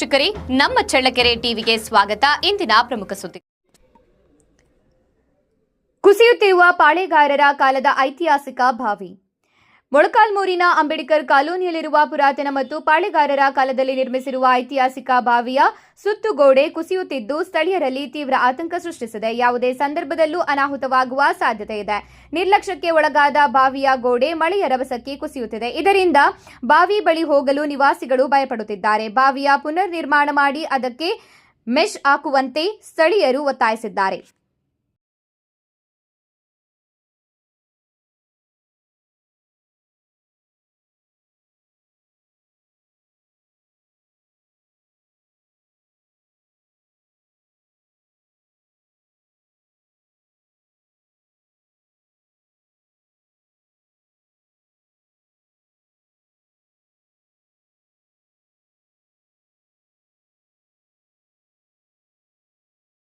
ವೀಕ್ಷಕರೇ, ನಮ್ಮ ಚಳ್ಳಕೆರೆ ಟಿವಿಗೆ ಸ್ವಾಗತ. ಇಂದಿನ ಪ್ರಮುಖ ಸುದ್ದಿ. ಕುಸಿಯುತ್ತಿರುವ ಪಾಳೆಗಾರರ ಕಾಲದ ಐತಿಹಾಸಿಕ ಬಾವಿ. ಮೊಳಕಾಲ್ಮೂರಿನ ಅಂಬೇಡ್ಕರ್ ಕಾಲೋನಿಯಲ್ಲಿರುವ ಪುರಾತನ ಮತ್ತು ಪಾಳೆಗಾರರ ಕಾಲದಲ್ಲಿ ನಿರ್ಮಿಸಿರುವ ಐತಿಹಾಸಿಕ ಬಾವಿಯ ಸುತ್ತುಗೋಡೆ ಕುಸಿಯುತ್ತಿದ್ದು ಸ್ಥಳೀಯರಲ್ಲಿ ತೀವ್ರ ಆತಂಕ ಸೃಷ್ಟಿಸಿದೆ. ಯಾವುದೇ ಸಂದರ್ಭದಲ್ಲೂ ಅನಾಹುತವಾಗುವ ಸಾಧ್ಯತೆ ಇದೆ. ನಿರ್ಲಕ್ಷ್ಯಕ್ಕೆ ಒಳಗಾದ ಬಾವಿಯ ಗೋಡೆ ಮಳೆಯ ರಭಸಕ್ಕೆ ಕುಸಿಯುತ್ತಿದೆ. ಇದರಿಂದ ಬಾವಿ ಬಳಿ ಹೋಗಲು ನಿವಾಸಿಗಳು ಭಯಪಡುತ್ತಿದ್ದಾರೆ. ಬಾವಿಯ ಪುನರ್ ನಿರ್ಮಾಣ ಮಾಡಿ ಅದಕ್ಕೆ ಮೆಶ್ ಹಾಕುವಂತೆ ಸ್ಥಳೀಯರು ಒತ್ತಾಯಿಸಿದ್ದಾರೆ.